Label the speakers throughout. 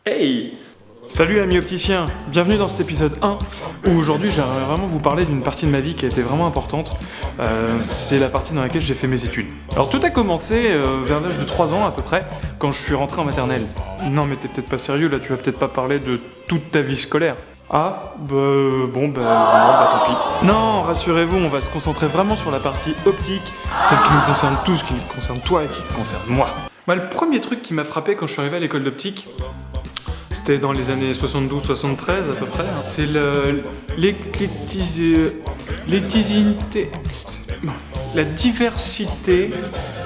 Speaker 1: Hey! Salut amis opticiens, bienvenue dans cet épisode 1 où aujourd'hui j'aimerais vraiment vous parler d'une partie de ma vie qui a été vraiment importante. C'est la partie dans laquelle j'ai fait mes études. Alors tout a commencé vers l'âge de 3 ans à peu près, quand je suis rentré en maternelle. Non mais t'es peut-être pas sérieux là, tu vas peut-être pas parler de toute ta vie scolaire. Ah, non, tant pis. Non, rassurez-vous, on va se concentrer vraiment sur la partie optique, celle qui nous concerne tous, qui nous concerne toi et qui te concerne moi. Moi, le premier truc qui m'a frappé quand je suis arrivé à l'école d'optique, c'était dans les années 72-73 à peu près, c'est la diversité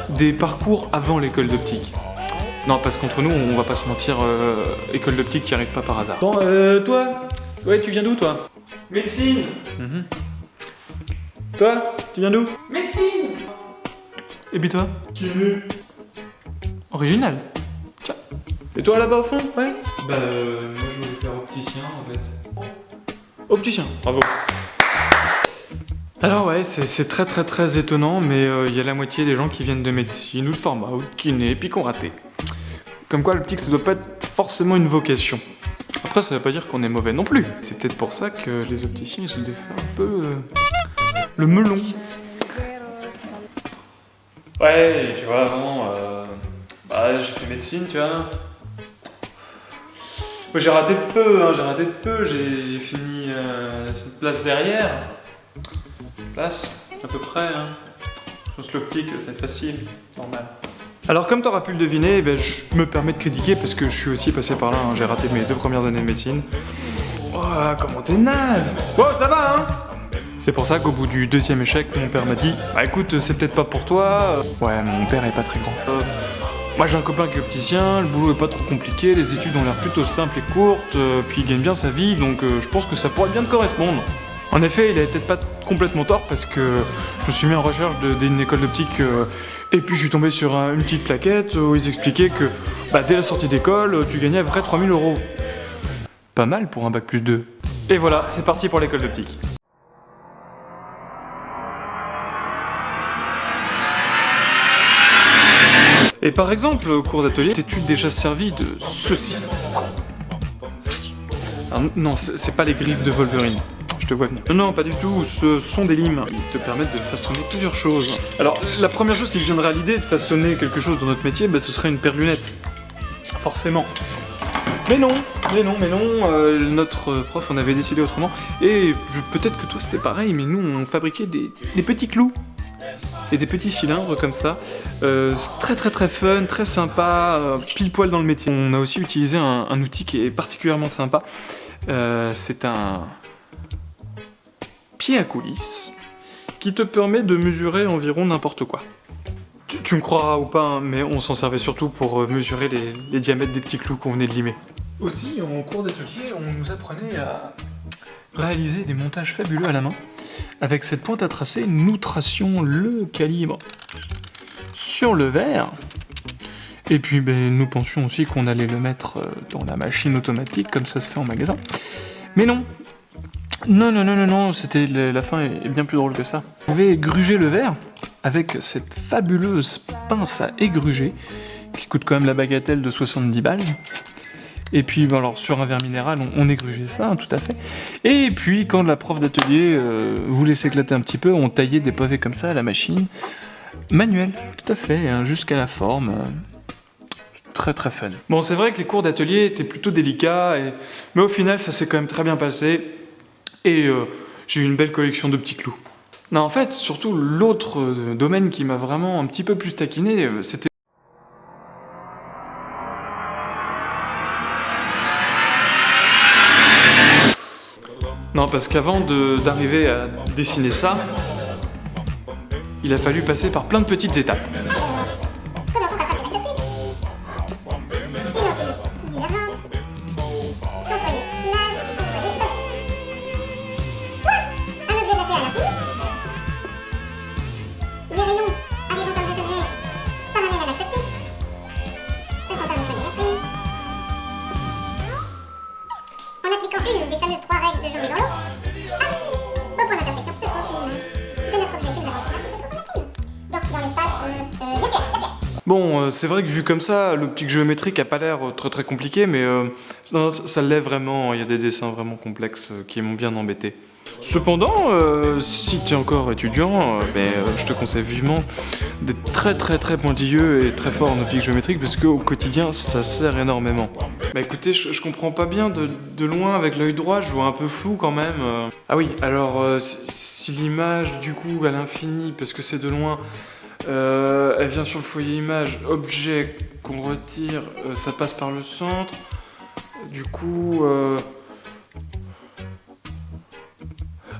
Speaker 1: des parcours avant l'école d'optique. Non, parce qu'entre nous, on va pas se mentir, école d'optique qui arrive pas par hasard. Bon, toi? Ouais, tu viens d'où, toi? Médecine. Toi, tu viens d'où? Médecine. Et puis toi? Kiné. Original. Tiens. Et toi, là-bas, au fond? Ouais. Moi, je voulais faire opticien, en fait. Opticien, bravo. Alors ouais, c'est très étonnant, mais il y a la moitié des gens qui viennent de médecine ou de pharma ou de kiné et puis qu'on raté. Comme quoi l'optique ça doit pas être forcément une vocation. Après ça veut pas dire qu'on est mauvais non plus. C'est peut-être pour ça que les opticiens ils se défait un peu le melon. Ouais, tu vois avant, j'ai fait médecine, tu vois. Moi j'ai raté de peu, j'ai fini cette place derrière. Place, à peu près, hein. Je pense que l'optique, ça va être facile, normal. Alors comme t'auras pu le deviner, je me permets de critiquer parce que je suis aussi passé par là, hein. J'ai raté mes 2 premières années de médecine. Oh, comment t'es naze! Oh, ça va, hein! C'est pour ça qu'au bout du 2e échec, mon père m'a dit « Bah écoute, c'est peut-être pas pour toi. » Ouais, mon père est pas très grand. Moi j'ai un copain qui est opticien, le boulot est pas trop compliqué, les études ont l'air plutôt simples et courtes, puis il gagne bien sa vie, donc je pense que ça pourrait bien te correspondre. En effet, il avait peut-être pas complètement tort parce que je me suis mis en recherche d'une école d'optique et puis je suis tombé sur une petite plaquette où ils expliquaient que dès la sortie d'école, tu gagnais à peu près 3 000 €. Pas mal pour un bac plus 2. Et voilà, c'est parti pour l'école d'optique. Et par exemple, au cours d'atelier, t'es-tu déjà servi de ceci? Alors, non, c'est pas les griffes de Wolverine. Je te vois venir. Non, pas du tout, ce sont des limes. Ils te permettent de façonner plusieurs choses. Alors, la première chose qui me viendrait à l'idée de façonner quelque chose dans notre métier, ce serait une paire de lunettes. Forcément. Mais non, notre prof en avait décidé autrement. Et peut-être que toi c'était pareil, mais nous on fabriquait des petits clous. Et des petits cylindres comme ça. Très fun, très sympa, pile poil dans le métier. On a aussi utilisé un outil qui est particulièrement sympa. C'est un pied à coulisse qui te permet de mesurer environ n'importe quoi. Tu me croiras ou pas, hein, mais on s'en servait surtout pour mesurer les diamètres des petits clous qu'on venait de limer. Aussi, en cours d'atelier, on nous apprenait à réaliser des montages fabuleux à la main. Avec cette pointe à tracer, nous tracions le calibre sur le verre. Et puis nous pensions aussi qu'on allait le mettre dans la machine automatique, comme ça se fait en magasin. Mais non, c'était la fin est bien plus drôle que ça. Vous pouvez égruger le verre avec cette fabuleuse pince à égruger, qui coûte quand même la bagatelle de 70 balles. Et puis alors sur un verre minéral, on égrugeait ça, hein, tout à fait. Et puis quand la prof d'atelier voulait s'éclater un petit peu, on taillait des pavés comme ça à la machine. Manuel, tout à fait, hein, jusqu'à la forme. Très fun. Bon, c'est vrai que les cours d'atelier étaient plutôt délicats, mais au final ça s'est quand même très bien passé. Et j'ai eu une belle collection de petits clous. Non, en fait, surtout l'autre domaine qui m'a vraiment un petit peu plus taquiné, c'était... Non, parce qu'avant d'arriver à dessiner ça, il a fallu passer par plein de petites étapes.
Speaker 2: En appliquant une des fameuses 3 règles de Jean dans l'eau, au point d'intersection se trouve l'image de notre objet que nous avons placé. Donc dans l'espace
Speaker 1: Bon, c'est vrai que vu comme ça, l'optique géométrique a pas l'air très très compliqué, mais non, ça l'est vraiment. Il y a des dessins vraiment complexes qui m'ont bien embêté. Cependant, si tu es encore étudiant, je te conseille vivement d'être très très très pointilleux et très fort en optique géométrique parce qu'au quotidien, ça sert énormément. Bah écoutez, je comprends pas bien de loin avec l'œil droit, je vois un peu flou quand même. Ah oui, alors si l'image du coup à l'infini, parce que c'est de loin, elle vient sur le foyer image, objet qu'on retire, ça passe par le centre. Du coup...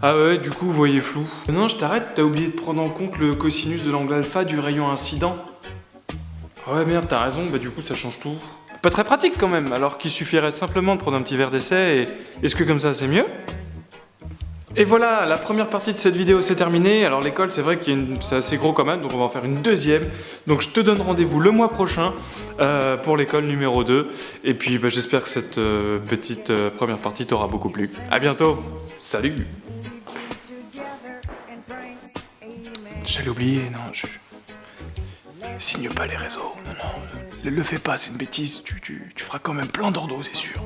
Speaker 1: Ah ouais, du coup, vous voyez flou. Non, je t'arrête, t'as oublié de prendre en compte le cosinus de l'angle alpha du rayon incident. Ah ouais, merde, t'as raison, bah du coup, ça change tout. Pas très pratique quand même, alors qu'il suffirait simplement de prendre un petit verre d'essai et... Est-ce que comme ça, c'est mieux ? Et voilà, la première partie de cette vidéo c'est terminée. Alors l'école, c'est vrai que c'est assez gros quand même, donc on va en faire une deuxième. Donc je te donne rendez-vous le mois prochain pour l'école numéro 2. Et puis j'espère que cette petite première partie t'aura beaucoup plu. À bientôt, salut. J'allais oublier, non, signe pas les réseaux, non, le fais pas, c'est une bêtise, tu feras quand même plein d'ordos, c'est sûr.